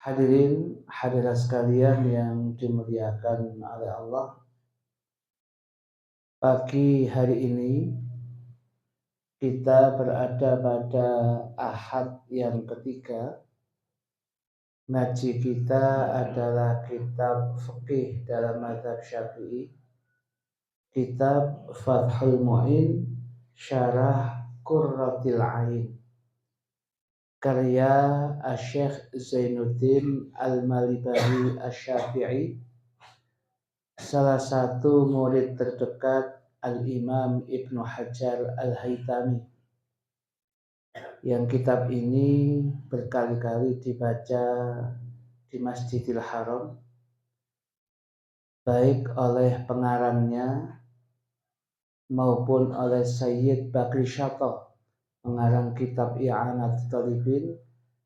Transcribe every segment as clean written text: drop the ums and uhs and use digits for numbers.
Hadirin hadirat sekalian yang dimuliakan oleh Allah, pagi hari ini kita berada pada Ahad yang ketiga. Ngaji kita adalah kitab fikih dalam mazhab Syafi'i, kitab Fathul Mu'in Syarah Qurratil Ain, karya Syekh Zainuddin Al-Malibari Asy-Syafi'i, salah satu murid terdekat Al-Imam Ibnu Hajar Al-Haytami, yang kitab ini berkali-kali dibaca di Masjidil Haram, baik oleh pengarangnya maupun oleh Sayyid Bakri Syatoh, pengarang kitab I'anatul Talibin,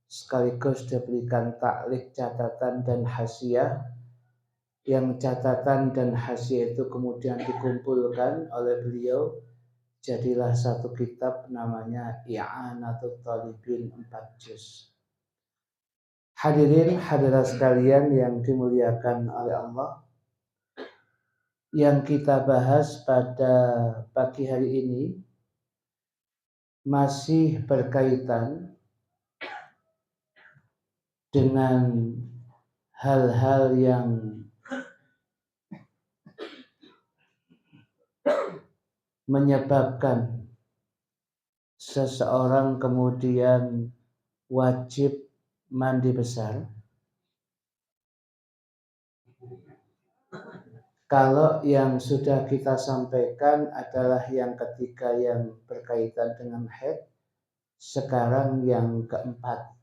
sekaligus diberikan taklik, catatan dan hasyiah, yang catatan dan hasyiah itu kemudian dikumpulkan oleh beliau, jadilah satu kitab namanya I'anatul Talibin 4 juz. Hadirin hadirat sekalian yang dimuliakan oleh Allah, yang kita bahas pada pagi hari ini masih berkaitan dengan hal-hal yang menyebabkan seseorang kemudian wajib mandi besar. Kalau yang sudah kita sampaikan adalah yang ketiga yang berkaitan dengan haid, sekarang yang keempat.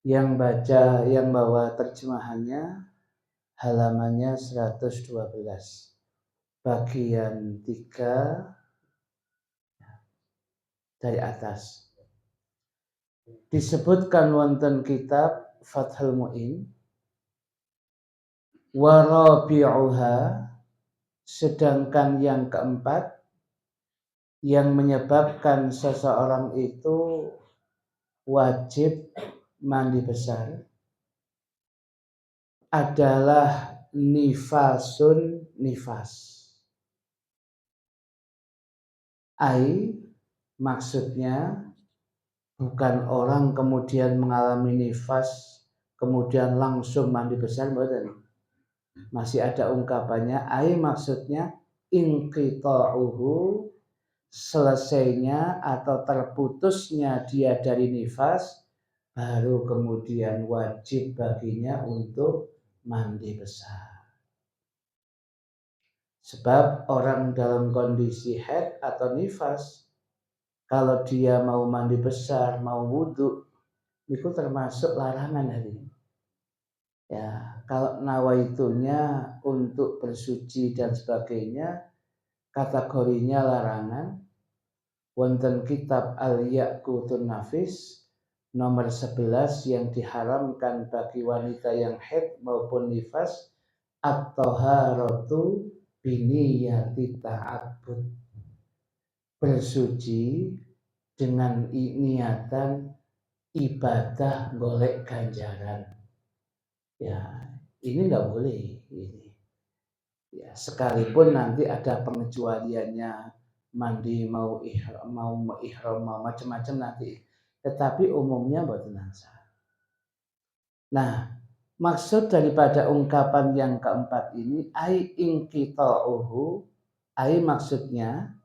Yang bawa terjemahannya halamannya 112, bagian 3 dari atas. Disebutkan wonten kitab Fathul Mu'in, wa rabi'uha, sedangkan yang keempat yang menyebabkan seseorang itu wajib mandi besar adalah nifasun nifas. Ai, maksudnya bukan orang kemudian mengalami nifas kemudian langsung mandi besar, mboten. Masih ada ungkapannya. Ai maksudnya inqita'uhu, selesainya atau terputusnya dia dari nifas, baru kemudian wajib baginya untuk mandi besar. Sebab orang dalam kondisi haid atau nifas, kalau dia mau mandi besar, mau wudhu, itu termasuk larangan hari ini. Ya, kalau nawaitunya untuk bersuci dan sebagainya, kategorinya larangan. Wonten kitab Al-Yaqutun Nafis nomor 11 yang diharamkan bagi wanita yang haid maupun nifas, at-thaharatu biniyati ta'abbud, bersuci dengan niatan ibadah golek ganjaran. Ya, ini nggak boleh ini. Ya, sekalipun nanti ada pengecualiannya, mandi mau ihram mau macam-macam nanti, tetapi umumnya mboten nasa. Nah, maksud daripada ungkapan yang keempat ini ai inqita'uhu, ai maksudnya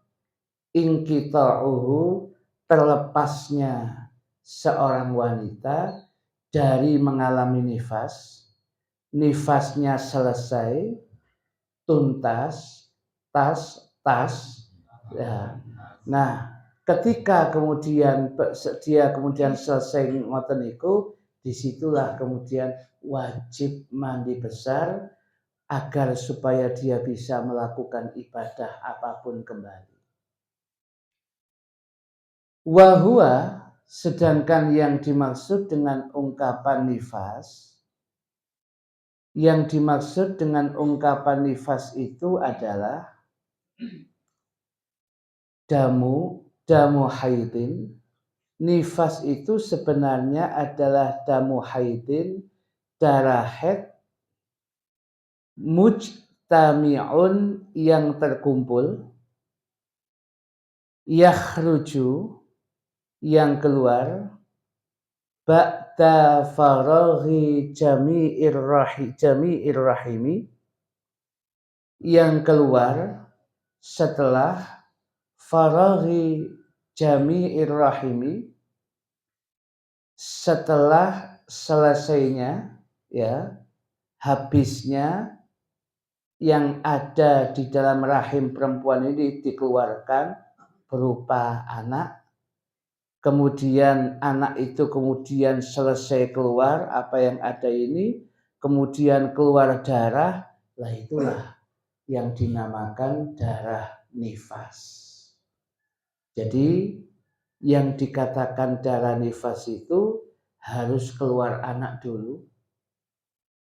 inqita'uhu, terlepasnya seorang wanita dari mengalami nifas, nifasnya selesai, tuntas, tas. Ya. Nah, ketika kemudian dia kemudian selesai ngoten niku, disitulah kemudian wajib mandi besar agar supaya dia bisa melakukan ibadah apapun kembali. Wahua, sedangkan yang dimaksud dengan ungkapan nifas, yang dimaksud dengan ungkapan nifas itu adalah damu haidin, Nifas itu sebenarnya adalah damu haidin, darah haid mujtami'un yang terkumpul, yakhruju yang keluar, ba'da faraghi jami'ir rahimi yang keluar setelah faraghi jami'ir rahimi, setelah selesainya, ya, habisnya yang ada di dalam rahim perempuan ini dikeluarkan berupa anak, kemudian anak itu kemudian selesai keluar apa yang ada ini, kemudian keluar darah, lah itulah yang dinamakan darah nifas. Jadi yang dikatakan darah nifas itu harus keluar anak dulu.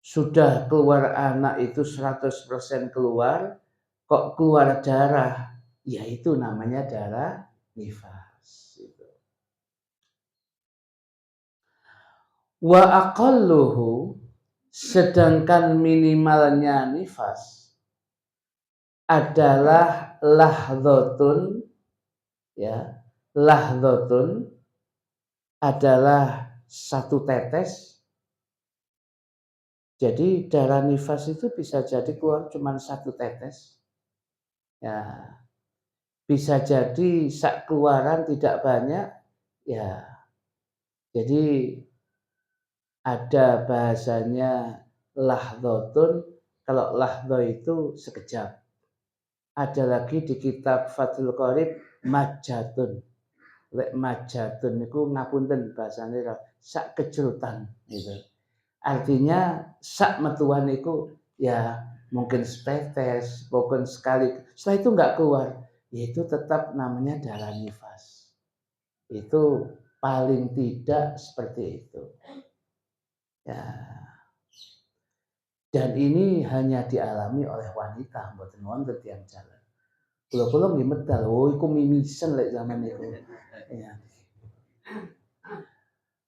Sudah keluar anak itu 100% keluar, kok keluar darah, ya itu namanya darah nifas. Wa aqalluhu, sedangkan minimalnya nifas adalah lahdhatun, ya. Lahdhatun adalah satu tetes. Jadi darah nifas itu bisa jadi keluar cuma satu tetes. Ya, bisa jadi sak keluaran tidak banyak, ya. Jadi ada bahasanya lahdhatun, kalau lahdhah itu sekejap. Ada lagi di kitab Fathul Qorib majatun. Lek majatun niku ngapunten bahasane sak kejrutan gitu. Artinya sak metuan niku ya mungkin setetes, mungkin sekali. Setelah itu enggak keluar, itu tetap namanya darah nifas. Itu paling tidak seperti itu. Ya. Dan ini hanya dialami oleh wanita, mboten wonten tiyang jalan. Kula nggih medal, oh iku mimisen lek zaman niku. Ya.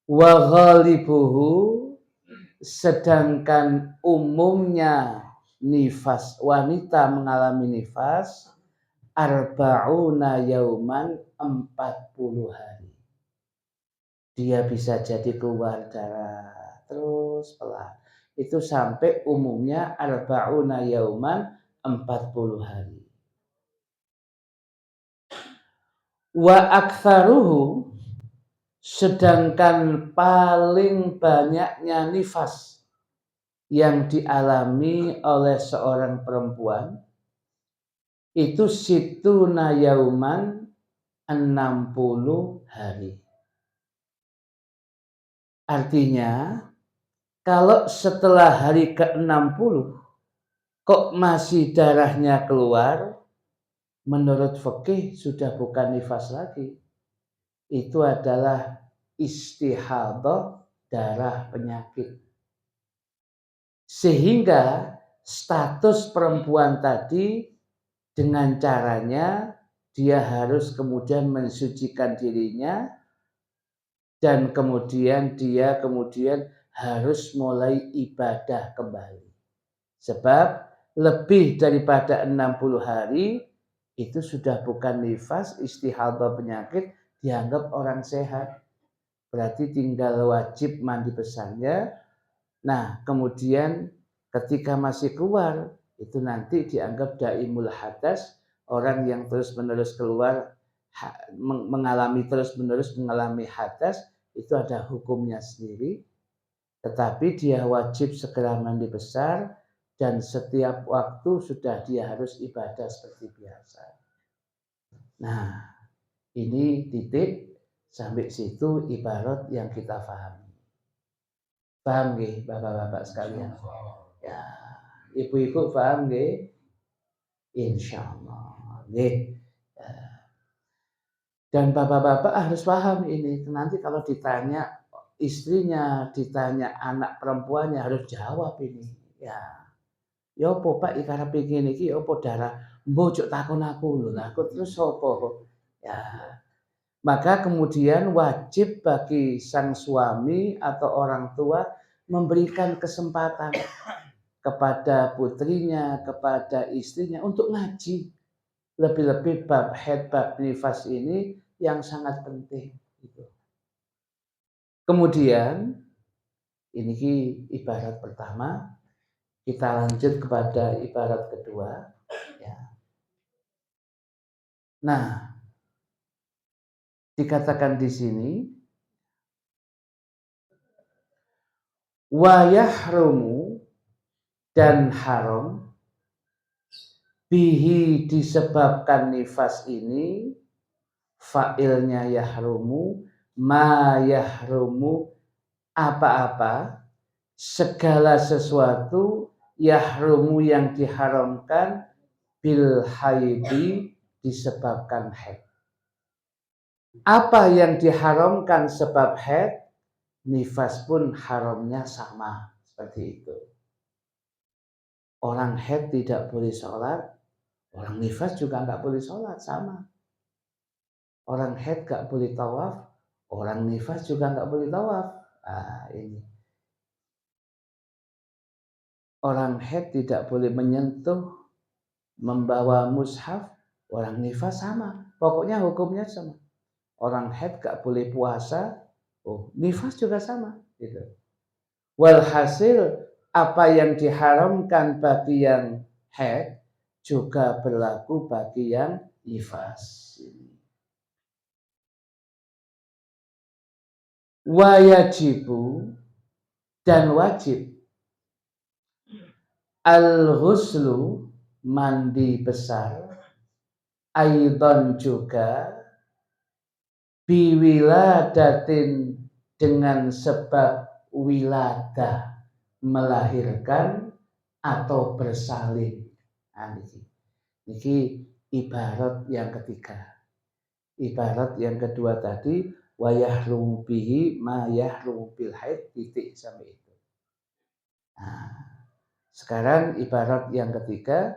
Wa ghalibuhu, sedangkan umumnya nifas, wanita mengalami nifas arba'una yauman, 40 hari. Dia bisa jadi keluar darah terus pelan. Itu sampai umumnya arba'una yauman, 40 hari. Wa aktsaruhu, sedangkan paling banyaknya nifas yang dialami oleh seorang perempuan itu situna yauman, 60 hari. Artinya kalau setelah hari ke-60 kok masih darahnya keluar, menurut fikih sudah bukan nifas lagi. Itu adalah istihadah, darah penyakit. Sehingga status perempuan tadi dengan caranya dia harus kemudian mensucikan dirinya dan kemudian dia harus mulai ibadah kembali. Sebab lebih daripada 60 hari itu sudah bukan nifas, istihadah penyakit, dianggap orang sehat. Berarti tinggal wajib mandi besarnya. Nah, kemudian ketika masih keluar, itu nanti dianggap daimul hadas, orang yang terus-menerus keluar, terus-menerus mengalami hadas, itu ada hukumnya sendiri. Tetapi dia wajib segera mandi besar, dan setiap waktu sudah dia harus ibadah seperti biasa. Nah, ini titik sampai situ ibarat yang kita pahami. Paham nggih Bapak-bapak sekalian? Ya, ibu-ibu paham nggih? Insyaallah. Nggih. Dan bapak-bapak harus paham ini. Nanti kalau ditanya istrinya, ditanya anak perempuannya harus jawab ini. Ya. Ya apa Pak iki karepe ngene iki apa darah? Mbok cuk takon aku lho. Lah aku terus sapa? Ya. Maka kemudian wajib bagi sang suami atau orang tua memberikan kesempatan kepada putrinya, kepada istrinya untuk ngaji. Lebih-lebih bab haid, bab nifas ini yang sangat penting. Gitu. Kemudian, ini ibarat pertama, kita lanjut kepada ibarat kedua. Ya. Nah, dikatakan di sini, wa yahrumu, dan haram, bihi, disebabkan nifas ini, fa'ilnya yahrumu, ma yahrumu, apa-apa, segala sesuatu, yahrumu, yang diharamkan, bil haidi, disebabkan haid. Apa yang diharamkan sebab haid, nifas pun haramnya sama, seperti itu. Orang haid tidak boleh sholat, orang nifas juga nggak boleh sholat, sama. Orang haid nggak boleh tawaf, orang nifas juga nggak boleh tawaf. Nah, ini. Orang haid tidak boleh menyentuh, membawa mushaf, orang nifas sama. Pokoknya hukumnya sama. Orang haid nggak boleh puasa, nifas juga sama. Gitu. Walhasil, apa yang diharamkan bagi yang haid juga berlaku bagi yang nifas. Wajibu, dan wajib, al-ghuslu, mandi besar, aidon juga, biwiladatin, dengan sebab wiladah, melahirkan atau bersalin. Nah, ini ibarat yang ketiga. Ibarat yang kedua tadi, wa yahrumu bihi ma yahrumu bil haid, titik sampai itu. Nah, sekarang ibarat yang ketiga,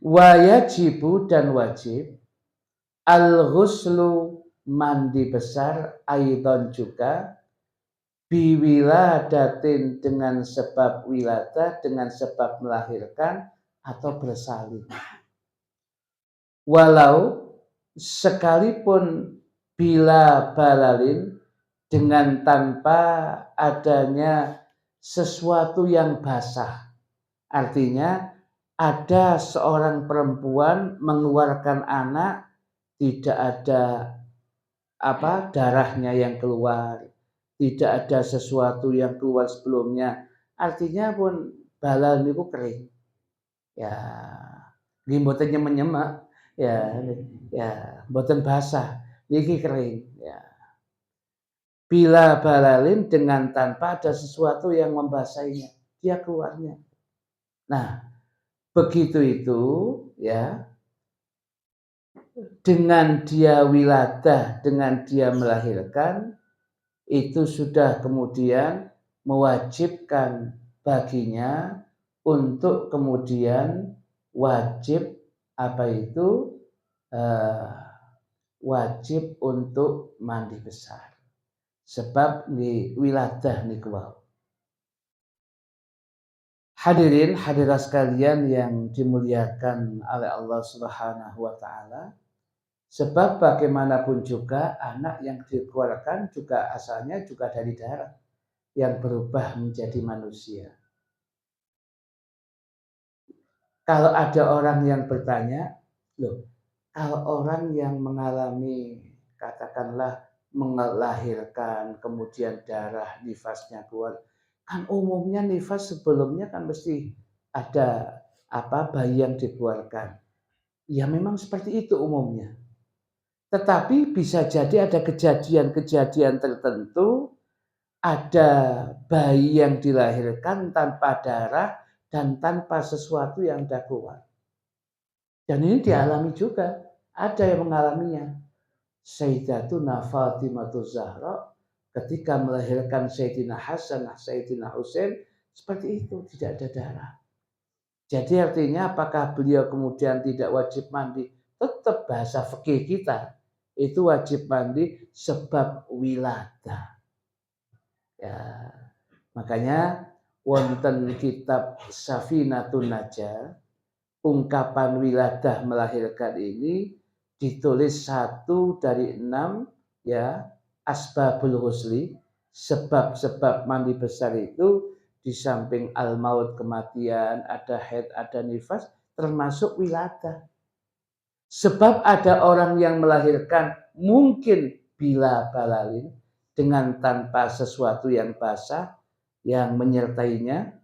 wajibu, dan wajib, al-ghuslu, mandi besar, aidon juga, biwiladatin, dengan sebab wiladah, dengan sebab melahirkan atau bersalin. Walau sekalipun bila balalin, dengan tanpa adanya sesuatu yang basah. Artinya ada seorang perempuan mengeluarkan anak, tidak ada darahnya yang keluar, tidak ada sesuatu yang keluar sebelumnya. Artinya pun balal niku kering. Ya, nggih mboten nyemek-nyemek. Ya, mboten basah. Niki kering, ya. Bila balalin, dengan tanpa ada sesuatu yang membasahinya, dia keluarnya. Nah, begitu itu, ya, dengan dia wiladah, dengan dia melahirkan, itu sudah kemudian mewajibkan baginya untuk kemudian wajib wajib untuk mandi besar. Sebab wiladah niku wau. Hadirin hadirat sekalian yang dimuliakan oleh Allah Subhanahu wa taala. Sebab bagaimanapun juga anak yang dikeluarkan juga asalnya juga dari darah yang berubah menjadi manusia. Kalau ada orang yang bertanya, loh, kalau orang yang mengalami katakanlah melahirkan kemudian darah nifasnya keluar, kan umumnya nifas sebelumnya kan mesti ada bayi yang dikeluarkan. Ya memang seperti itu umumnya. Tetapi bisa jadi ada kejadian-kejadian tertentu, ada bayi yang dilahirkan tanpa darah dan tanpa sesuatu yang sudah keluar. Dan ini dialami juga, ada yang mengalaminya. Sayyidatuna Fatimah Zahra ketika melahirkan Sayyidina Hasan, Sayyidina Husain, seperti itu, tidak ada darah. Jadi artinya apakah beliau kemudian tidak wajib mandi? Tetap bahasa fikih kita, itu wajib mandi sebab wiladah. Ya, makanya wonten kitab Safinatun Najah, ungkapan wiladah melahirkan ini ditulis 1 dari 6 ya, asbabul husli, sebab-sebab mandi besar itu di samping al-maut kematian, ada haid, ada nifas, termasuk wiladah. Sebab ada orang yang melahirkan mungkin bila balalin dengan tanpa sesuatu yang basah yang menyertainya.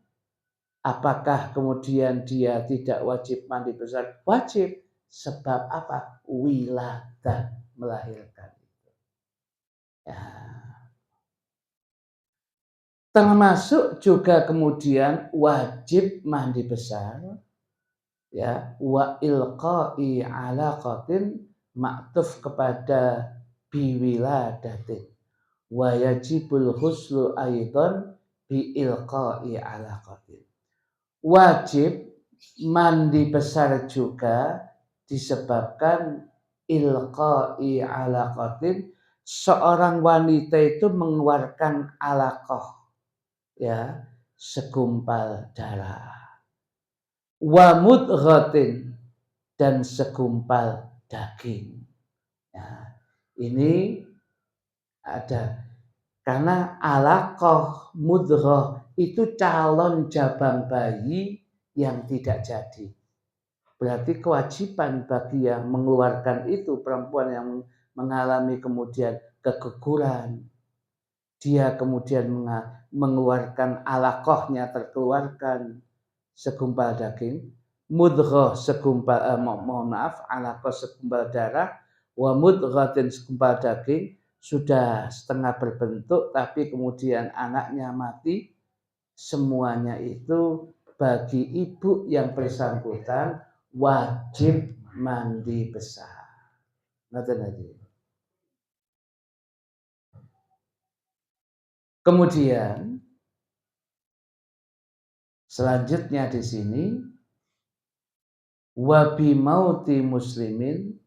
Apakah kemudian dia tidak wajib mandi besar? Wajib. Sebab apa? Wiladah melahirkan. Ya. Termasuk juga kemudian wajib mandi besar, ya, wa ilqa'i alaqatin, maktuf kepada biwiladatin, wa yajibul huslu aidan bi ilqa'i alaqatin. Wajib mandi besar juga disebabkan ilqa'i alaqatin, seorang wanita itu mengeluarkan alaqah, ya, segumpal darah. Wa mudghatin, dan segumpal daging. Ya, ini ada karena alaqah, mudghah itu calon jabang bayi yang tidak jadi. Berarti kewajiban bagi yang mengeluarkan itu, perempuan yang mengalami kemudian keguguran, dia kemudian mengeluarkan alaqahnya, terkeluarkan segumpal daging, mudghah segumpal alaqah segumpal darah, wa mudghatin segumpal daging, sudah setengah berbentuk tapi kemudian anaknya mati, semuanya itu bagi ibu yang bersangkutan wajib mandi besar. Kemudian selanjutnya di sini wa bi mauti muslimin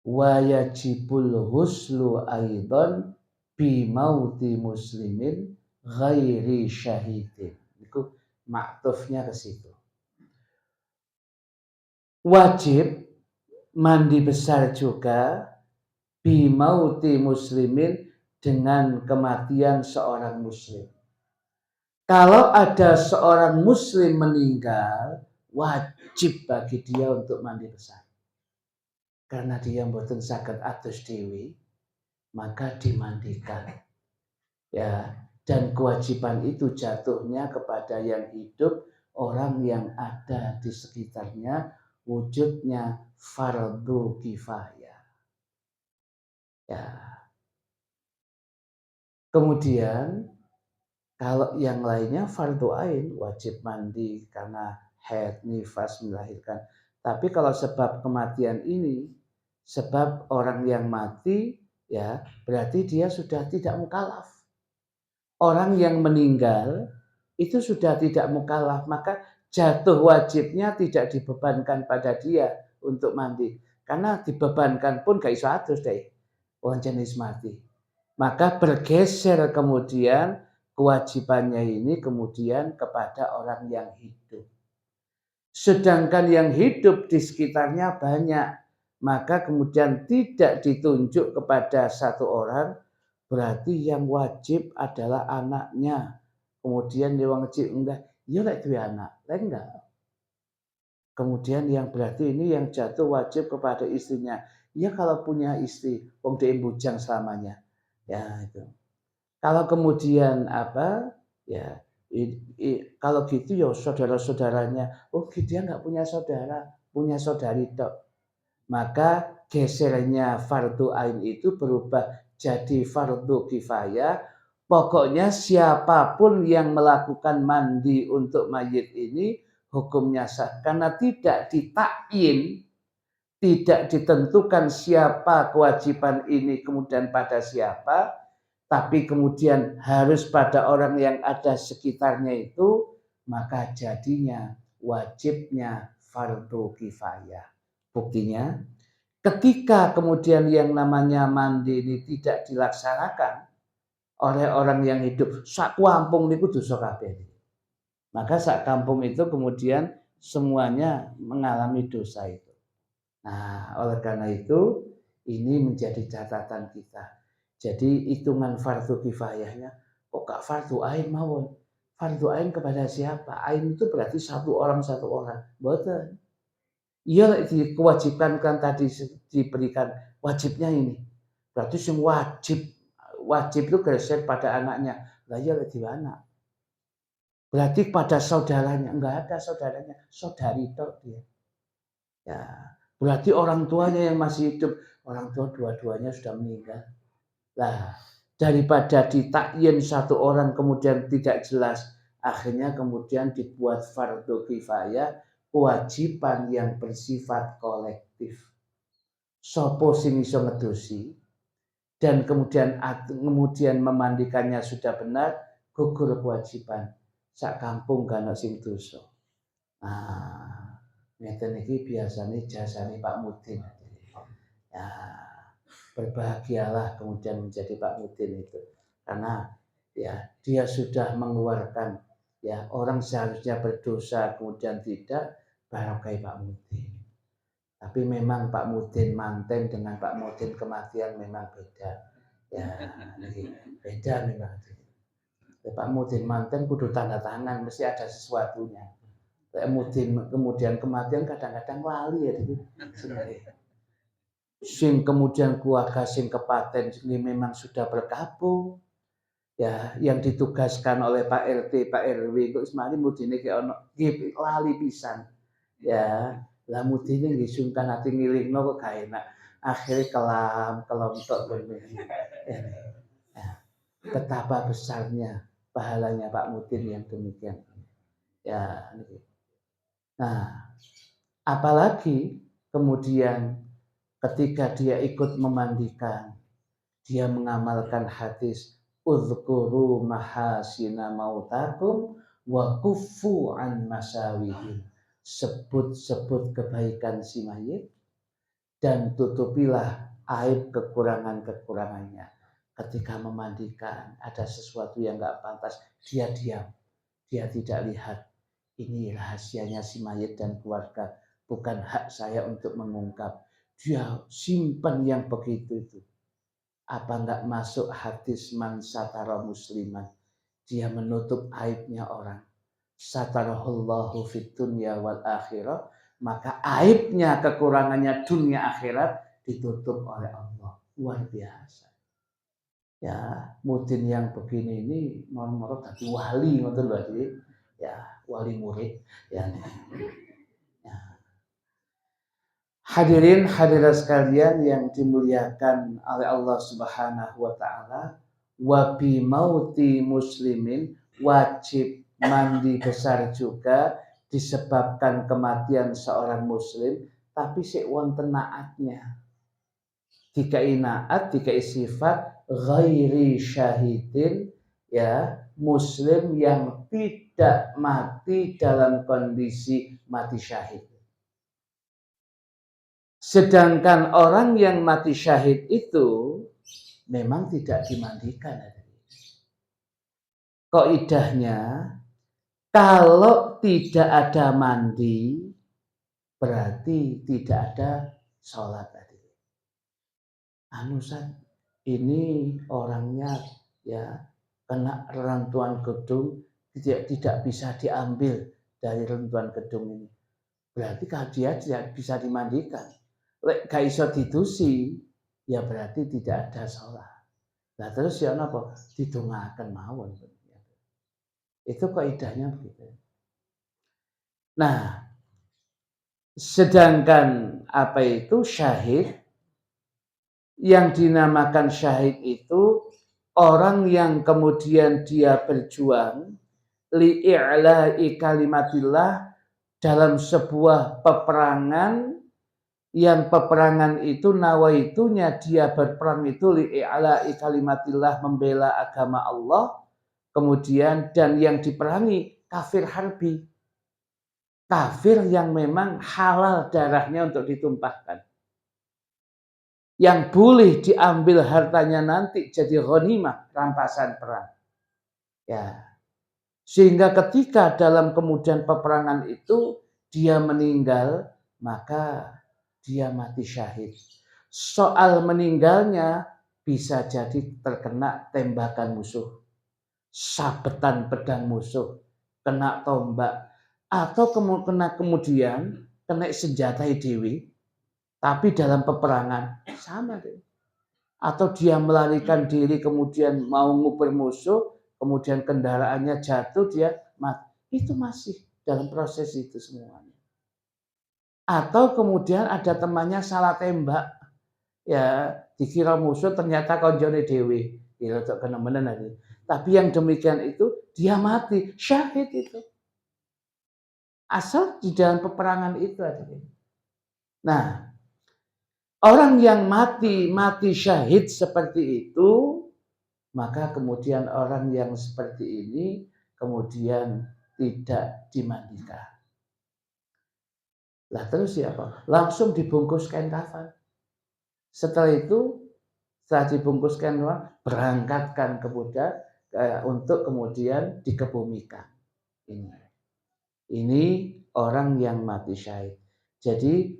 wa yajibul huslu aidan bi mauti muslimin ghairi syahidin. Itu maktufnya ke situ. Wajib mandi besar juga bi mauti muslimin, dengan kematian seorang muslim. Kalau ada seorang muslim meninggal, wajib bagi dia untuk mandi besar. Karena dia mboten saged atus dewi, maka dimandikan. Ya, dan kewajiban itu jatuhnya kepada yang hidup, orang yang ada di sekitarnya, wujudnya fardu kifayah. Ya. Kemudian kalau yang lainnya fardu ain, wajib mandi karena haid, nifas, melahirkan. Tapi kalau sebab kematian ini, sebab orang yang mati, ya berarti dia sudah tidak mukallaf. Orang yang meninggal itu sudah tidak mukallaf, maka jatuh wajibnya tidak dibebankan pada dia untuk mandi. Karena dibebankan pun gak iso atus deh, wong jenis mati. Maka bergeser kemudian kewajibannya ini kemudian kepada orang yang hidup. Sedangkan yang hidup di sekitarnya banyak, maka kemudian tidak ditunjuk kepada satu orang, berarti yang wajib adalah anaknya. Kemudian dia wong kecil enggak, ya lek duwe anak, lek enggak. Kemudian yang berarti ini yang jatuh wajib kepada istrinya. Ya kalau punya istri, wong dhek bujang selamanya. Ya itu. Kalau kemudian apa? Ya, kalau gitu ya saudara-saudaranya. Oh, dia nggak punya saudara, punya saudari tok. Maka gesernya fardu ain itu berubah jadi fardu kifayah. Pokoknya siapapun yang melakukan mandi untuk mayit ini hukumnya sah karena tidak ditakyin, tidak ditentukan siapa kewajiban ini kemudian pada siapa, tapi kemudian harus pada orang yang ada sekitarnya itu, maka jadinya wajibnya fardu kifayah. Buktinya Ketika kemudian yang namanya mandi ini tidak dilaksanakan oleh orang yang hidup sak kampung niku dosa kabeh. Maka sak kampung itu kemudian semuanya mengalami dosa itu. Nah, oleh karena itu ini menjadi catatan kita. Jadi hitungan fardu kifayahnya kok gak fardu ain mawon. Fardu ain kepada siapa? Ain itu berarti satu orang. Mboten. Iya dikewajibankan tadi diberikan wajibnya ini. Berarti yang wajib itu geser pada anaknya. Lah iya lek di anak. Berarti pada saudaranya, enggak ada saudaranya, saudari tok dia. Ya, berarti orang tuanya yang masih hidup, orang tua dua-duanya sudah meninggal. Lah, daripada ditakyin satu orang kemudian tidak jelas, akhirnya kemudian dibuat fardu kifayah, kewajiban yang bersifat kolektif. Sopo sing iso ngedosi dan kemudian memandikannya sudah benar, gugur kewajiban. Sak kampung gak ono sing dosa. Nah, ngeten iki biasanya jasane Pak Mudin. Ya, berbahagialah kemudian menjadi Pak Mudin itu. Karena ya dia sudah mengeluarkan ya orang seharusnya berdosa kemudian tidak barokah Pak Mudin. Tapi memang Pak Mudin manten dengan Pak Mudin kematian memang beda. Ya, beda memang. Pak Mudin manten kudu tanda tangan mesti ada sesuatunya. Kemudian kematian kadang-kadang lali ya itu. Sing kemudian keluarga sing kepaten ini memang sudah berkabung. Ya, yang ditugaskan oleh Pak RT, Pak RW kok semari mudine ki ono lali pisan. Ya, lah mudine nggih sungkan ati ngilingno kok gak enak. Akhirnya kelam tok ya, betapa besarnya pahalanya Pak Mudin yang demikian. Ya, nah, apalagi kemudian ketika dia ikut memandikan, dia mengamalkan hadis uzkuru mahasina mautakum wa kuffu an masawihim. Sebut-sebut kebaikan si mayit dan tutupilah aib kekurangan-kekurangannya. Ketika memandikan ada sesuatu yang enggak pantas, dia diam. Dia tidak lihat. Ini rahasianya si mayit dan keluarga. Bukan hak saya untuk mengungkap. Dia simpan yang begitu itu. Apa enggak masuk hadis man satara musliman. Dia menutup aibnya orang. Satarahullahu fid dunya wal akhirah. Maka aibnya, kekurangannya dunia akhirat ditutup oleh Allah. Luar biasa. Ya, Mudin yang begini ini mau tadi wali ngoten lho iki. Ya, wali murid ya. Ya. Hadirin hadirat sekalian yang dimuliakan oleh Allah Subhanahu wa taala, wa bi mauti muslimin, wajib mandi besar juga disebabkan kematian seorang muslim, tapi sik wonten naatnya. Dikai naat, dikai sifat ghairi syahidin, ya, muslim yang tidak mati dalam kondisi mati syahid. Sedangkan orang yang mati syahid itu memang tidak dimandikan. Kaidahnya kalau tidak ada mandi berarti tidak ada sholat tadi. Anusan ini orangnya ya kena reruntuhan gedung tidak bisa diambil dari reruntuhan gedung ini. Berarti dia tidak bisa dimandikan. Lek gak iso didusi ya berarti tidak ada sholat. Nah terus ya napa didongaken mawon. Itu kaidahnya begitu. Nah, sedangkan apa itu syahid, yang dinamakan syahid itu orang yang kemudian dia berjuang li'i'la'i kalimatillah dalam sebuah peperangan, yang peperangan itu nawaitunya dia berperang itu li'i'la'i kalimatillah, membela agama Allah, kemudian dan yang diperangi kafir harbi, kafir yang memang halal darahnya untuk ditumpahkan. yang boleh diambil hartanya nanti jadi ghanimah, rampasan perang. Ya. Sehingga ketika dalam kemudian peperangan itu dia meninggal, maka dia mati syahid. Soal meninggalnya bisa jadi terkena tembakan musuh, sabetan pedang musuh, kena tombak, atau kena kemudian kena senjata dewi, tapi dalam peperangan sama deh. Atau dia melarikan diri kemudian mau nguber musuh, kemudian kendaraannya jatuh, dia mati. Itu masih dalam proses itu semuanya. Atau kemudian ada temannya salah tembak, ya dikira musuh ternyata konjone dewi. Ya untuk kena-mena nanti. Tapi yang demikian itu dia mati, syahid itu. Asal di dalam peperangan itu ada. Nah, orang yang mati syahid seperti itu, maka kemudian orang yang seperti ini kemudian tidak dimandikan. Lah terus siapa? Langsung dibungkus kain kafan. Setelah itu, setelah dibungkus kain kafan, berangkatkan ke Buddha untuk kemudian dikebumikan. Ini orang yang mati syahid. Jadi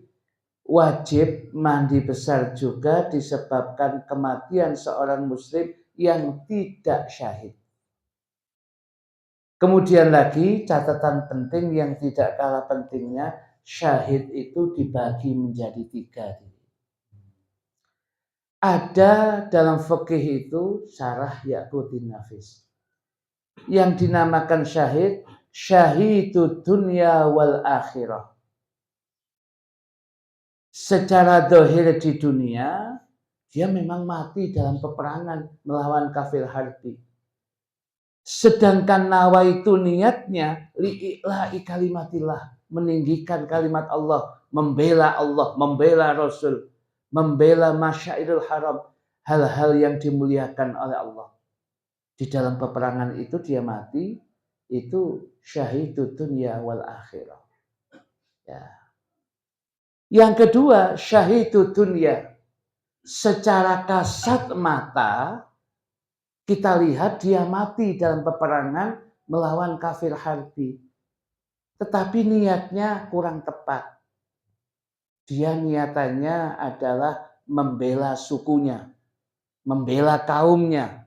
wajib mandi besar juga disebabkan kematian seorang muslim yang tidak syahid. Kemudian lagi catatan penting yang tidak kalah pentingnya, syahid itu dibagi menjadi 3. Ada dalam fikih itu syarah Yaqutin Nafis yang dinamakan syahid, syahidud dunya wal akhirah. Secara zahir di dunia dia memang mati dalam peperangan melawan kafir harbi. Sedangkan nawa itu niatnya li'ila'i kalimatillah, meninggikan kalimat Allah, membela Rasul, membela masyairul haram, hal-hal yang dimuliakan oleh Allah. Di dalam peperangan itu dia mati, itu syahidud dunya wal akhirah. Ya. Yang kedua, syahidud dunya. Secara kasat mata kita lihat dia mati dalam peperangan melawan kafir harbi. Tetapi niatnya kurang tepat. Dia niatannya adalah membela sukunya, membela kaumnya.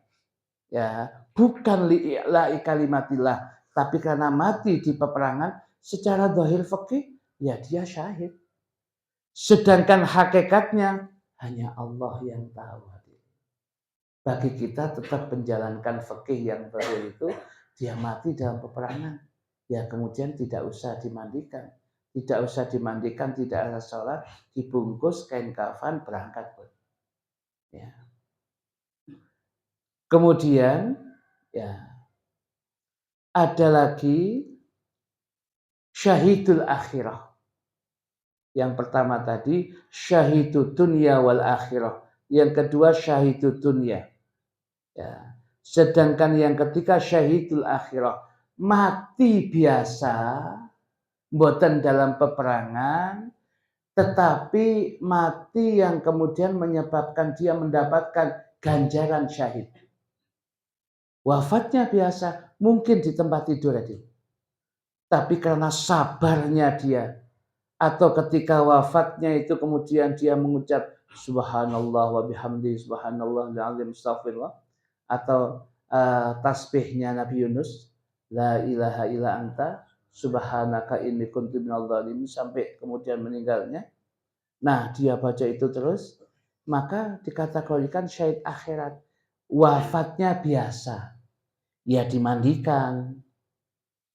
Ya, bukan li'ila'i kalimatillah, tapi karena mati di peperangan secara zahir fikih, ya dia syahid. Sedangkan hakikatnya hanya Allah yang tahu. Bagi kita tetap menjalankan fikih yang terakhir itu, dia mati dalam peperangan. Ya kemudian tidak usah dimandikan. Tidak usah dimandikan, tidak ada sholat, dibungkus kain kafan, berangkat. Ya. Kemudian ya ada lagi syahidul akhirah. Yang pertama tadi syahidud dunya wal akhirah. Yang kedua syahidud dunya. Ya. Sedangkan yang ketiga syahidul akhirah, mati biasa, bukan dalam peperangan, tetapi mati yang kemudian menyebabkan dia mendapatkan ganjaran syahid. Wafatnya biasa, mungkin di tempat tidur aja. Tapi karena sabarnya dia, atau ketika wafatnya itu kemudian dia mengucap subhanallah wa bihamdi subhanallah al-azim astaghfirullah, atau tasbihnya Nabi Yunus, la ilaha illa anta subhanaka inni kuntu minadh dhalimin, sampai kemudian meninggalnya. Nah, dia baca itu terus, maka dikategorikan syahid akhirat. Wafatnya biasa, ya dimandikan,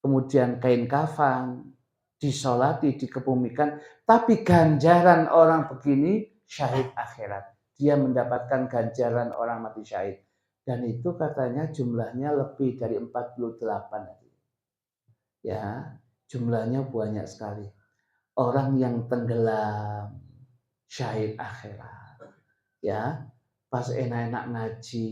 kemudian kain kafan, disolati, dikebumikan, tapi ganjaran orang begini syahid akhirat. Dia mendapatkan ganjaran orang mati syahid. Dan itu katanya jumlahnya lebih dari 48. Ya, jumlahnya banyak sekali. Orang yang tenggelam syahid akhirat. Ya, pas enak-enak ngaji,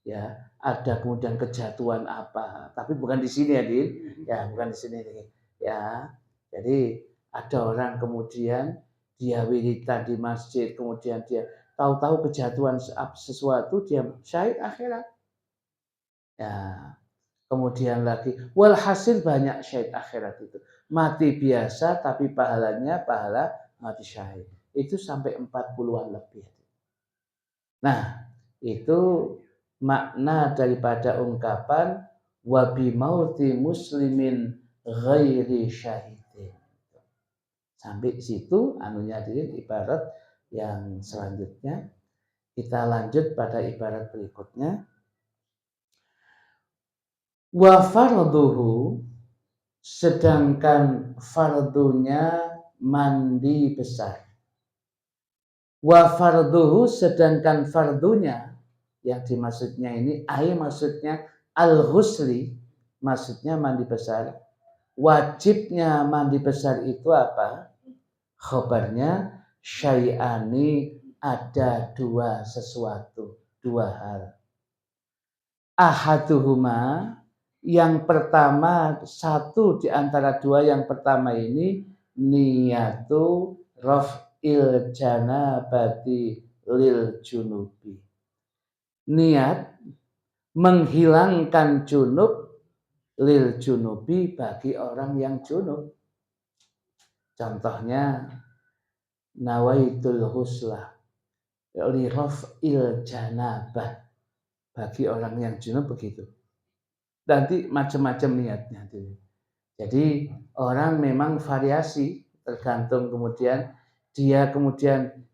ya, ada kemudian kejatuhan apa, tapi bukan di sini ya, Din. Ya, bukan di sini nih. Ya. Jadi ada orang kemudian dia wiridan di masjid, kemudian dia tahu-tahu kejatuhan sesuatu dia syahid akhirat. Ya, kemudian lagi walhasil banyak syahid akhirat itu. Mati biasa tapi pahalanya pahala mati syahid. Itu sampai 40-an lebih. Nah, itu makna daripada ungkapan wabi mauti muslimin ghairi syahidin. Sampai situ anunya hadirin ibarat yang selanjutnya. Kita lanjut pada ibarat berikutnya. Wa farduhu, sedangkan fardunya mandi besar. Wa farduhu, sedangkan fardunya yang dimaksudnya ini maksudnya al-ghusli, maksudnya mandi besar. Wajibnya mandi besar itu apa? Khabarnya syai'ani, ada dua sesuatu, dua hal. Ahaduhuma, yang pertama, satu di antara dua yang pertama ini niyatu raf'il janabati lil junubi. Niat menghilangkan junub lil junubi, bagi orang yang junub. Contohnya nawaitul huslah li raf'il janabah, bagi orang yang junub begitu. Nanti macam-macam niatnya. Jadi orang memang variasi, tergantung kemudian dia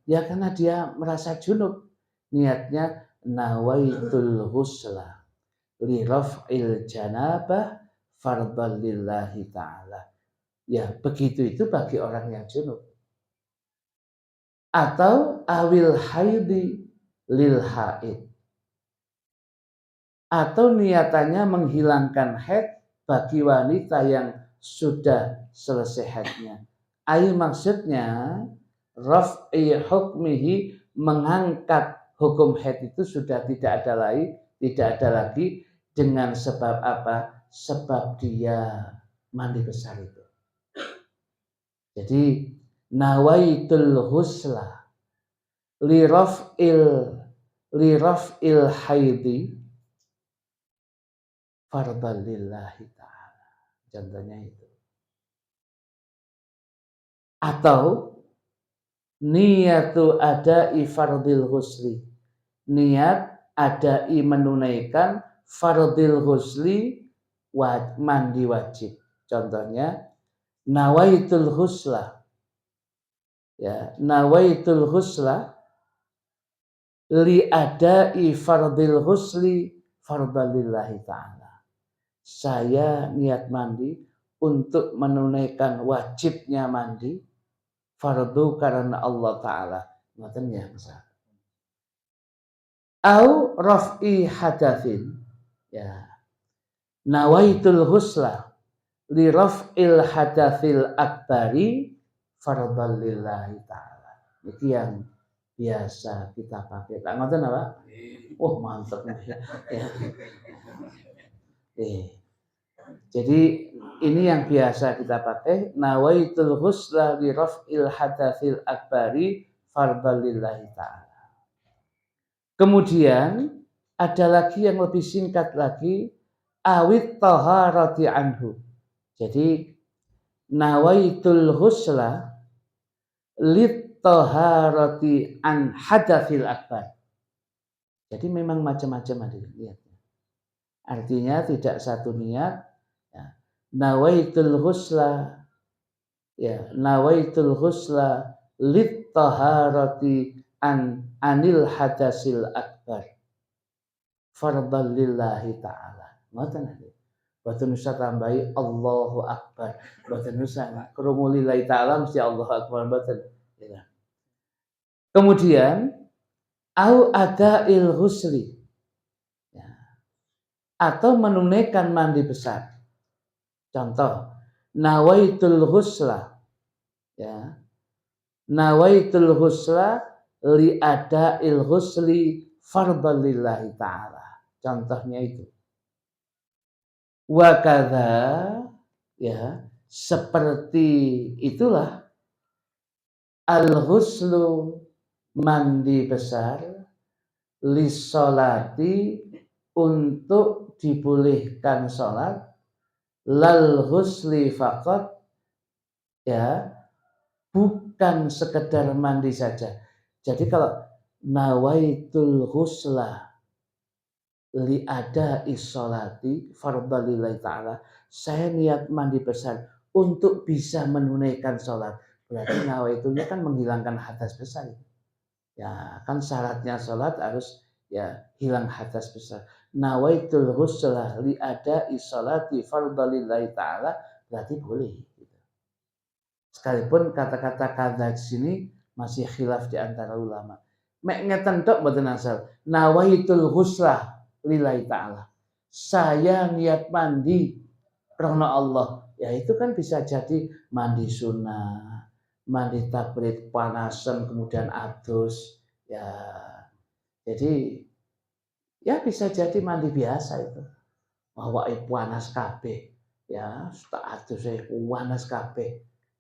ya karena dia merasa junub, niatnya nawaitul husla li raf'il janabah fardhan lillahi ta'ala. Ya begitu itu bagi orang yang junub. Atau awil haidi lil haid, atau niatannya menghilangkan haid bagi wanita yang sudah selesai haidnya. Maksudnya raf'i hukmihi, mengangkat hukum haid itu sudah tidak ada lagi dengan sebab apa? Sebab dia mandi besar itu. Jadi nawaitul husla li raf'il haidi fardhan lillahi ta'ala. Contohnya itu. Atau niyatu adai fardhil husli, niat adai menunaikan fardhil husli, mandi wajib. Contohnya nawaitul husla, ya, nawaitul husla li adai fardhil husli fardhan lillahi ta'ala. Saya niat mandi untuk menunaikan wajibnya mandi, fardu karena Allah Ta'ala. Ngoten ya misal. Au raf'i hadatsin, ya. Nawaitul husla li raf'il hadatsil akbari fardhan lillahi ta'ala. Itu yang biasa kita pakai. Tak ngoten apa? Oh, mantap ya. Jadi ini yang biasa kita pakai, nawaitul husla li raf'il hadatsil akbari fardhan lillahi ta'ala. Kemudian ada lagi yang lebih singkat lagi, awit taharati anhu. Jadi nawaitul husla lit taharati an hadatsil akbar. Jadi memang macam-macam ada niatnya. Artinya tidak satu niat. Nawaitul husla, ya, nawaitul husla lit taharati anil hadasil akbar fardhan lillahi ta'ala. Ngoten nggih. Boten usah tambahi Allahu akbar. Boten usah. Krungu lillahi ta'ala mesti Allahu akbar boten. Ya. Kemudian au adail husli, ya, atau menunaikan mandi besar. Contoh, nawaitul husla, ya, nawaitul husla li ada'il husli fardhan lillahi ta'ala. Contohnya itu. Wa kadza, ya, seperti itulah al-huslu mandi besar lisolati untuk dibolehkan sholat lal husli faqat, ya, bukan sekedar mandi saja. Jadi kalau nawaitul husla li ada isolati fardalillahi ta'ala, saya niat mandi besar untuk bisa menunaikan sholat, berarti nawaitunya kan menghilangkan hadas besar. Ya kan syaratnya sholat harus ya hilang hadas besar. Nawaitul husla li ada isolati fardalillahi ta'ala, berarti boleh. Sekalipun kata-kata kada di sini masih khilaf di antara ulama. Mek ngeten tok mboten asal. Nawaitul husla lillahi ta'ala. Saya niat mandi karena Allah. Ya itu kan bisa jadi mandi sunnah, mandi tabrid panasan kemudian adus. Ya, jadi ya bisa jadi mandi biasa itu. Awake panas kabeh. Ya, tak adus panas kabeh.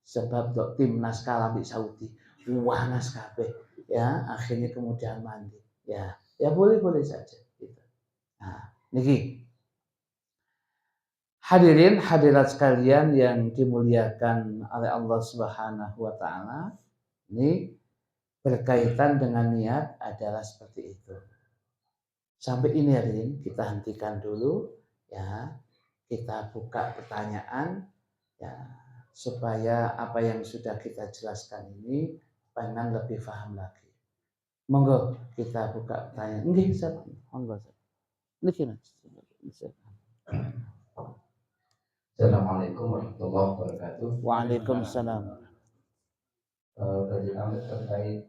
Sebab dok timnas kalah di Saudi. Panas kabeh. Ya, akhirnya kemudian mandi. Ya, ya boleh-boleh saja gitu. Nah, niki hadirin hadirat sekalian yang dimuliakan oleh Allah Subhanahu wa taala, ini berkaitan dengan niat adalah seperti itu. Sampai ini hadirin kita hentikan dulu ya. Kita buka pertanyaan ya supaya apa yang sudah kita jelaskan ini pengen lebih paham lagi. Monggo kita buka pertanyaan. Nggih, Ustaz. Monggo, Ustaz. Niki, Ustaz. Assalamualaikum warahmatullahi wabarakatuh. Waalaikumsalam. Tadi kami terkait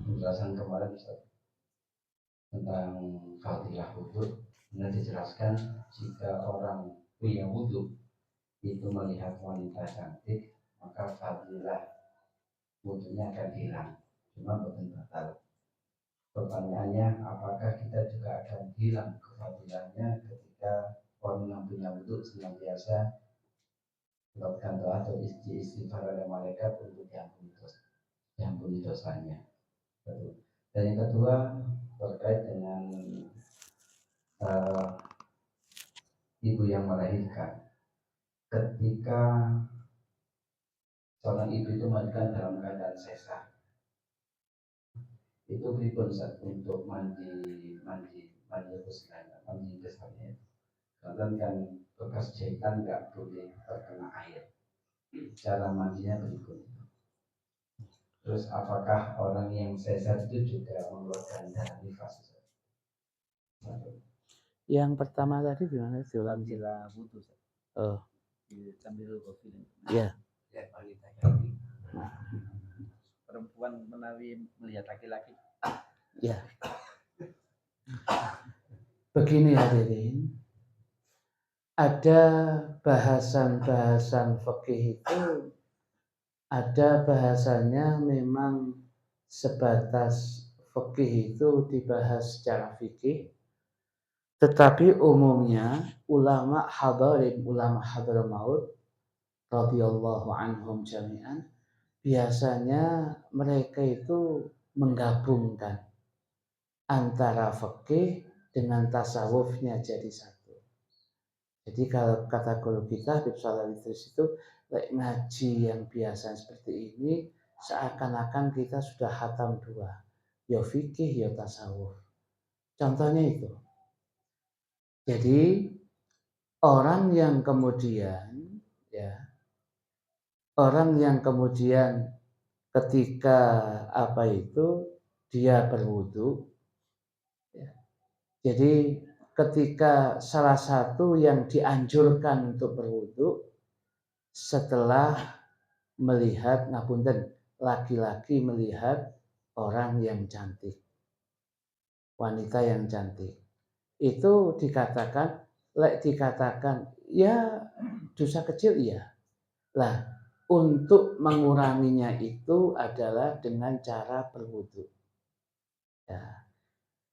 penjelasan kemarin Ustaz, tentang fadilah wudhu. Nah, dijelaskan jika orang punya wudhu itu melihat wanita cantik, maka fadilah wudhunya akan hilang, cuma bukan batal. Pertanyaannya, apakah kita juga akan hilang kefadilahnya ketika orang yang punya wudhu senantiasa melakukan doa atau istighfar oleh malaikat untuk diampuni dosanya. Dan yang kedua terkait dengan ibu yang melahirkan, ketika seorang ibu itu melahirkan dalam keadaan sesar, itu pripun untuk mandi besarnya. Karena kan bekas jahitan nggak boleh terkena air. Cara mandinya berikut. Terus apakah orang yang sesar itu juga mengeluarkan darah nifas? Yang pertama tadi gimana? Fadilah wudhu. Oh, Sambil kopi. ya. Ya, wanita cantik. Perempuan menawi melihat laki-laki. Ya. Begini hadirin. Ada bahasan-bahasan fikih itu ada bahasanya memang sebatas fikih itu dibahas secara fikih, tetapi umumnya ulama hadarin, ulama hadramaut radhiyallahu anhum jami'an, biasanya mereka itu menggabungkan antara fikih dengan tasawufnya jadi satu. Jadi kalau kata guru kita Habib Shalal Idris itu ngaji yang biasa seperti ini seakan-akan kita sudah khatam dua, ya fikih ya tasawuf. Contohnya itu. Jadi orang yang kemudian ketika dia berwudu, ya. Jadi ketika salah satu yang dianjurkan untuk berwudu setelah melihat laki-laki melihat orang yang cantik, wanita yang cantik, itu dikatakan ya dosa kecil ya. Lah untuk menguranginya itu adalah dengan cara berwudu. Ya.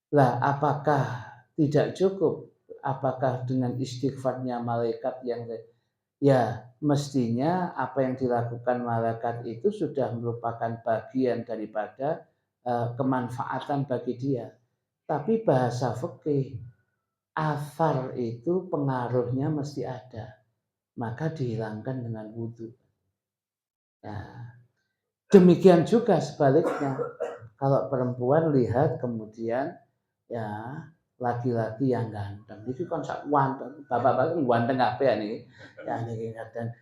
Lah apakah tidak cukup? Apakah dengan istighfarnya malaikat yang ya mestinya apa yang dilakukan malaikat itu sudah merupakan bagian daripada kemanfaatan bagi dia. Tapi bahasa fikih, athar itu pengaruhnya mesti ada, maka dihilangkan dengan wudhu. Nah, demikian juga sebaliknya, kalau perempuan lihat kemudian ya laki-laki yang ganteng, itu kan sak bapak-bapak ganteng apa ya nih? Ya ini kadang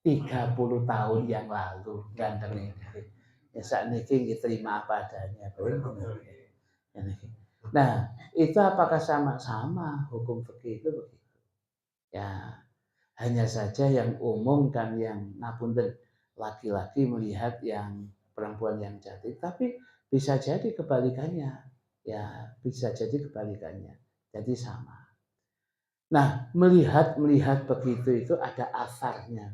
30 tahun yang lalu ganteng ini. Ya saat ini terima apa adanya. Nah, itu apakah sama-sama hukum fikih itu begitu? Ya, hanya saja yang umum kan yang ngapunten laki-laki melihat yang perempuan yang cantik, tapi bisa jadi kebalikannya. Ya, bisa jadi kebalikannya. Jadi sama. Nah, melihat begitu itu ada asarnya.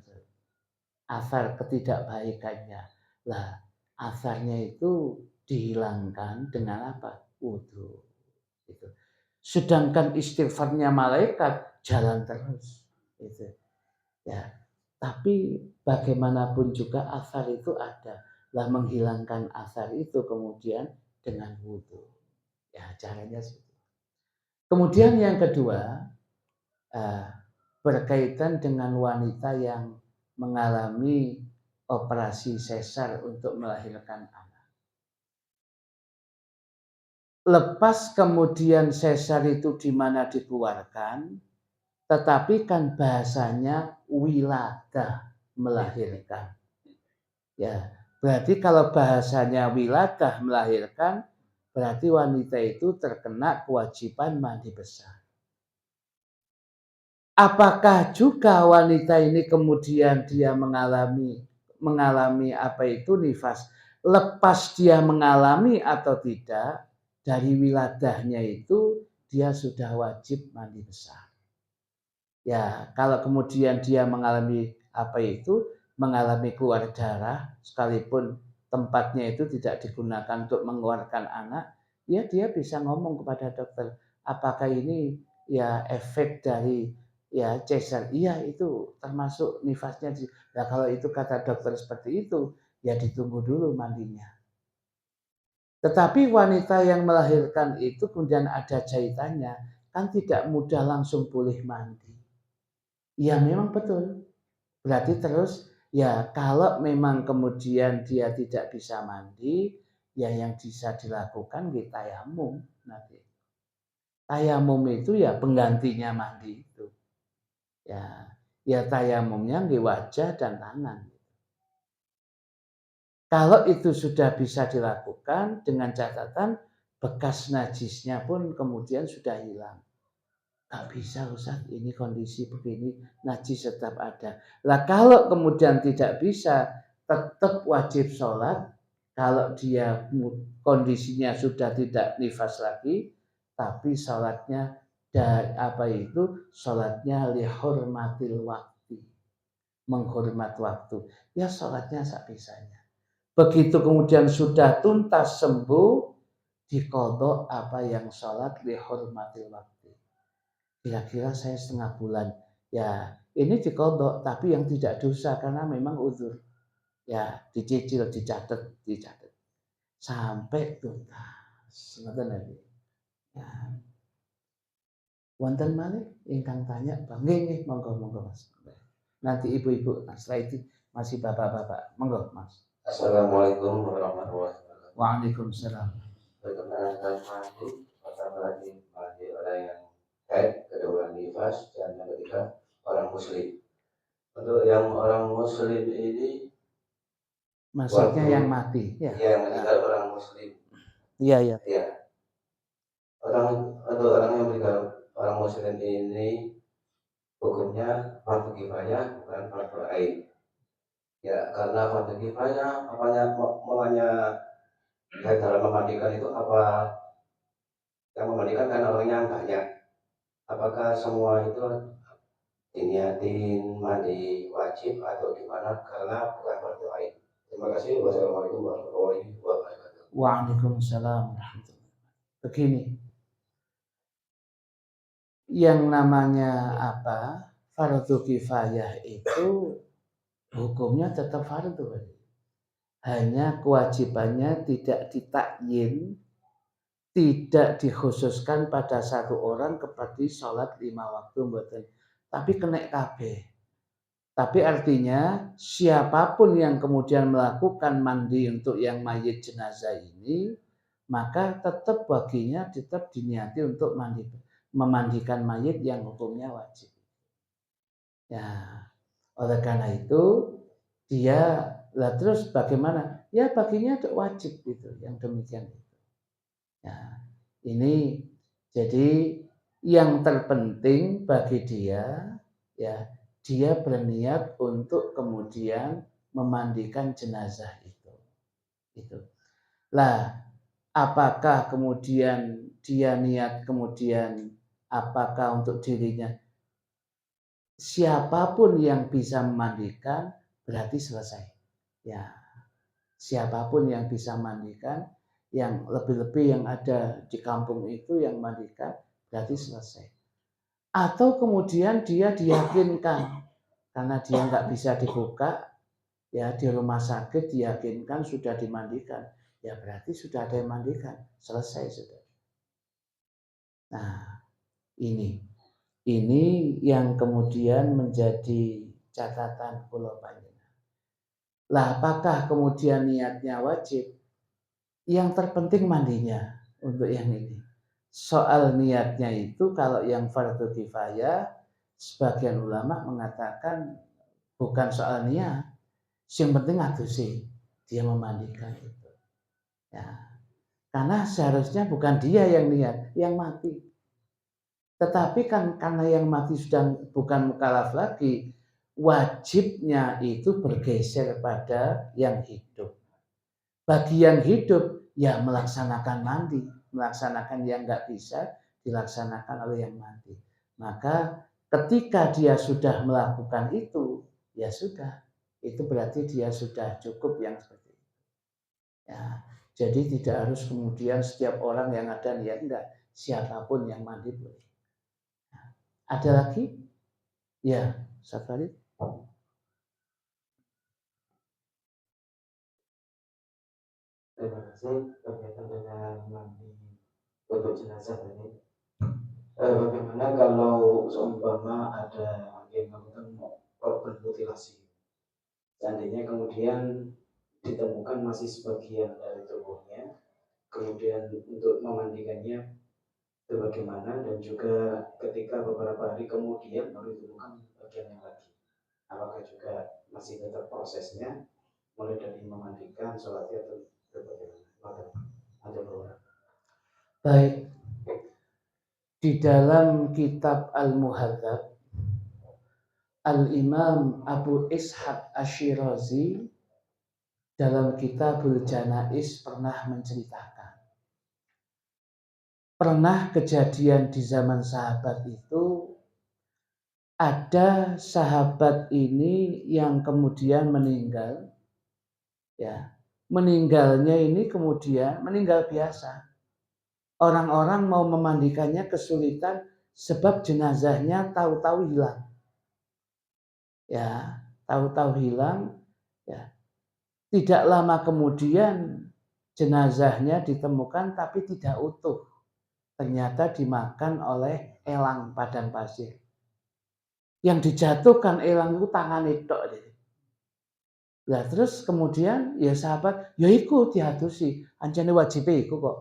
Asar ketidakbaikannya. Lah, asarnya itu dihilangkan dengan apa? Wudhu. Gitu. Sedangkan istighfarnya malaikat jalan terus. Gitu. Ya, tapi bagaimanapun juga asar itu ada. Lah menghilangkan asar itu kemudian dengan wudhu. Ya, caranya seperti itu. Kemudian yang kedua, berkaitan dengan wanita yang mengalami operasi sesar untuk melahirkan anak. Lepas kemudian sesar itu di mana dikeluarkan, tetapi kan bahasanya wiladah, melahirkan. Ya, berarti kalau bahasanya wiladah, melahirkan, berarti wanita itu terkena kewajiban mandi besar. Apakah juga wanita ini kemudian dia mengalami apa itu nifas, lepas dia mengalami atau tidak, dari wiladahnya itu dia sudah wajib mandi besar. Ya, kalau kemudian dia mengalami apa itu, mengalami keluar darah, sekalipun tempatnya itu tidak digunakan untuk mengeluarkan anak, ya dia bisa ngomong kepada dokter, apakah ini ya efek dari ya cesar? Iya, itu termasuk nifasnya. Nah, kalau itu kata dokter seperti itu, ya ditunggu dulu mandinya. Tetapi wanita yang melahirkan itu kemudian ada jahitannya, kan tidak mudah langsung boleh mandi. Ya memang betul. Berarti terus ya kalau memang kemudian dia tidak bisa mandi, ya yang bisa dilakukan ya tayamum nanti. Tayamum itu ya penggantinya mandi itu. Ya tayamumnya di wajah dan tangan. Kalau itu sudah bisa dilakukan dengan catatan bekas najisnya pun kemudian sudah hilang. Gak bisa Ustaz, ini kondisi begini, najis tetap ada. Lah kalau kemudian tidak bisa, tetap wajib sholat. Kalau dia kondisinya sudah tidak nifas lagi, tapi sholatnya apa itu? Sholatnya lihurmatil waktu, menghormat waktu. Ya sholatnya sebisanya. Begitu kemudian sudah tuntas sembuh, diqodho apa yang sholat lihurmatil waktu. Kira-kira saya setengah bulan. Ya, ini dikodok, tapi yang tidak dosa karena memang uzur. Ya, dicicil, dicatat. Sampai tuntas. Ngoten lagi. Ya. Wonten malih ingkang tanya, Bang. Nggih, monggo Mas. Nanti ibu-ibu, nah, setelah itu masih bapak-bapak. Monggo, Mas. Assalamualaikum warahmatullahi wabarakatuh. Waalaikumsalam. Perkenaan mandi, pertama lagi mandi orang yang haid, kedua nifas, dan yang ketiga orang muslim. Untuk yang orang muslim ini, maksudnya yang mati, ya. Yang meninggal orang muslim. Iya. Ya. Untuk orang yang meninggal orang muslim ini hukumnya fardu kifayah bukan fardu ain. Ya, karena fardu kifayah namanya dalam memandikan itu apa yang memandikan kan orangnya banyak. Apakah semua itu diniatin mandi wajib atau gimana? Karena bukan fardu ain. Terima kasih. Wassalamualaikum warahmatullahi wabarakatuh. Waalaikumsalam warahmatullahi wabarakatuh. Begini, yang namanya apa? Fardu kifayah itu hukumnya tetap fardu. hanya kewajibannya tidak ditakyin, tidak dikhususkan pada satu orang kepada sholat 5 waktu mboten, tapi kena kabeh. Tapi artinya siapapun yang kemudian melakukan mandi untuk yang mayit jenazah ini, maka tetap baginya tetap diniati untuk memandikan mayit yang hukumnya wajib. Ya, oleh karena itu dia lah terus bagaimana? Ya baginya wajib gitu, yang demikian itu. Ya, ini jadi yang terpenting bagi dia ya dia berniat untuk kemudian memandikan jenazah itu. Itu. Lah, apakah kemudian dia niat kemudian apakah untuk dirinya siapapun yang bisa memandikan berarti selesai. Ya, siapapun yang bisa mandikan, yang lebih-lebih yang ada di kampung itu yang mandikan berarti selesai. Atau kemudian dia diyakinkan karena dia nggak bisa dibuka, ya di rumah sakit diyakinkan sudah dimandikan, ya berarti sudah ada yang mandikan, selesai sudah. Nah, ini yang kemudian menjadi catatan kula panjenengan. Lah, apakah kemudian niatnya wajib? Yang terpenting mandinya untuk yang ini. Soal niatnya itu kalau yang fardu kifayah, sebagian ulama mengatakan bukan soal niat, yang penting adusi dia memandikan itu. Ya. Karena seharusnya bukan dia yang niat, yang mati. Tetapi kan karena yang mati sudah bukan mukallaf lagi, wajibnya itu bergeser pada yang hidup. Bagi yang hidup, ya melaksanakan mandi, melaksanakan yang nggak bisa dilaksanakan oleh yang mati. Maka ketika dia sudah melakukan itu, ya sudah, itu berarti dia sudah cukup yang seperti itu. Ya, jadi tidak harus kemudian setiap orang yang ada niat enggak, siapapun yang mandi boleh. Ada lagi? Ya, satu kali. Terima kasih berkaitan dengan mandi untuk jenazah tadi. Bagaimana kalau seumpama ada yang melakukan korban mutilasi, seandainya kemudian ditemukan masih sebagian dari tubuhnya, kemudian untuk memandikannya itu bagaimana, dan juga ketika beberapa hari kemudian baru ditemukan bagian yang lagi, apakah juga masih tetap prosesnya mulai dari memandikan, sholat atau bagaimana? Ada beberapa. Baik. Di dalam kitab Al-Muhadzab, Al-Imam Abu Ishaq Ash-Shirazi dalam Kitabul Janaiz pernah menceritakan. Pernah kejadian di zaman sahabat itu, ada sahabat ini yang kemudian meninggal. Ya, meninggalnya ini kemudian meninggal biasa. Orang-orang mau memandikannya kesulitan sebab jenazahnya tahu-tahu hilang. Ya, tahu-tahu hilang. Ya, tidak lama kemudian jenazahnya ditemukan tapi tidak utuh. Ternyata dimakan oleh elang padang pasir. Yang dijatuhkan elang itu tangan itu. Nah, terus kemudian ya sahabat, ya iku diadusi, ancane wajib iku kok.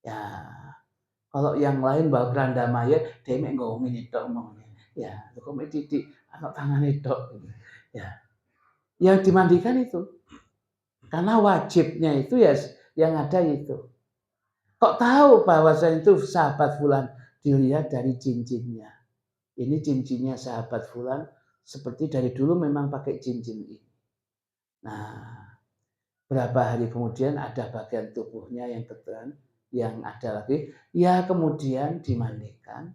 Ya, kalau yang lain bawa keranda mayat, dia mek ngomongin itu ngomongnya. Ya, kok mek titik anak tangan itu. Ya, yang dimandikan itu. Karena wajibnya itu ya yang ada itu. Kok tahu bahwasanya itu sahabat fulan? Dilihat dari cincinnya. Ini cincinnya sahabat fulan, seperti dari dulu memang pakai cincin ini. Nah, berapa hari kemudian ada bagian tubuhnya yang keten, yang ada lagi, ya kemudian dimandikan,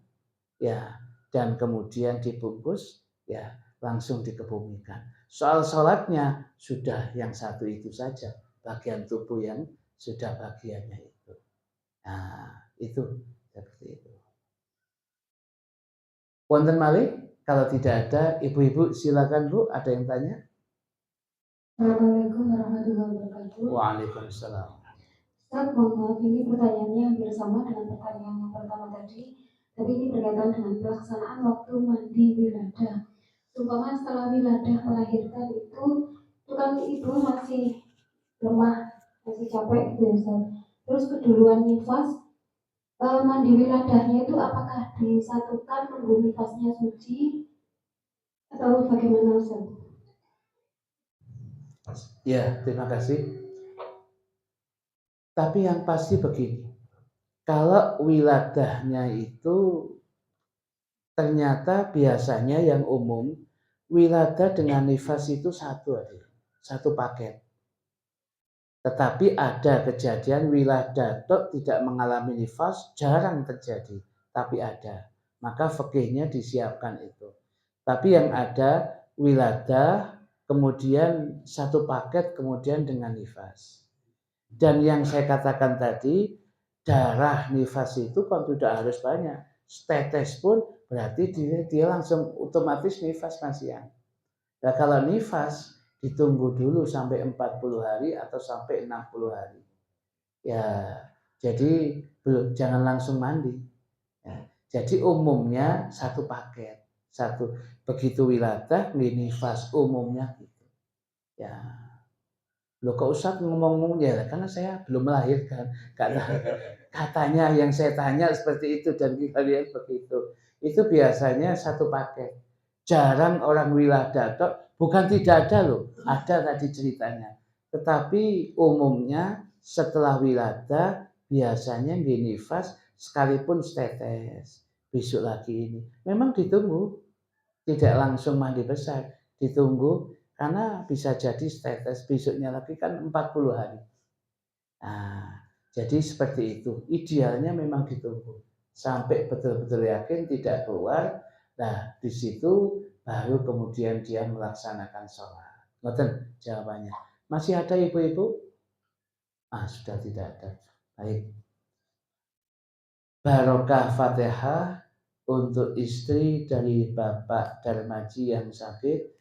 ya dan kemudian dibungkus, ya langsung dikebumikan. Soal sholatnya sudah yang satu itu saja, bagian tubuh yang sudah bagiannya itu. Nah, itu seperti itu. Wonten malih, kalau tidak ada, ibu-ibu silakan Bu, ada yang tanya? Assalamualaikum warahmatullahi wabarakatuh. Waalaikumsalam. Ustaz, mohon maaf, ini pertanyaannya hampir sama dengan pertanyaan yang pertama tadi, tapi ini berkaitan dengan pelaksanaan waktu mandi wiladah. Umpama setelah wiladah melahirkan itu kan ibu masih lemah, masih capek gitu ya Ustaz. Terus keduluan nifas, mandi wiladahnya itu apakah disatukan nunggu nifasnya suci atau bagaimana Ustaz? Ya, terima kasih. Tapi yang pasti begini, kalau wiladahnya itu ternyata biasanya yang umum wiladah dengan nifas itu satu paket. Tetapi ada kejadian wiladah tidak mengalami nifas, jarang terjadi, tapi ada. Maka fikihnya disiapkan itu. Tapi yang ada wiladah, kemudian satu paket, kemudian dengan nifas. Dan yang saya katakan tadi, darah nifas itu kan tidak harus banyak. Setetes pun berarti dia langsung otomatis nifas Mas-Yan. Nah kalau nifas ditunggu dulu sampai 40 hari atau sampai 60 hari. Ya, jadi jangan langsung mandi. Ya, jadi umumnya satu paket. Satu begitu wiladah, nifas umumnya gitu. Ya. Loh kok Ustaz ngomong ya karena saya belum melahirkan. Katanya yang saya tanya seperti itu dan kita lihat begitu. Itu biasanya satu paket. Jarang orang wiladah bukan tidak ada loh, ada tadi ceritanya. Tetapi umumnya setelah wiladah biasanya nifas sekalipun setetes. Besok lagi ini. Memang ditunggu, tidak langsung mandi besar, ditunggu karena bisa jadi setetes besoknya lagi kan 40 hari. Nah, jadi seperti itu. Idealnya memang ditunggu sampai betul-betul yakin tidak keluar. Nah, di situ baru kemudian dia melaksanakan sholat. Ngoten jawabannya. Masih ada ibu-ibu? Sudah tidak ada. Baik. Barokah Fatihah untuk istri dari Bapak Darmaji yang sakit.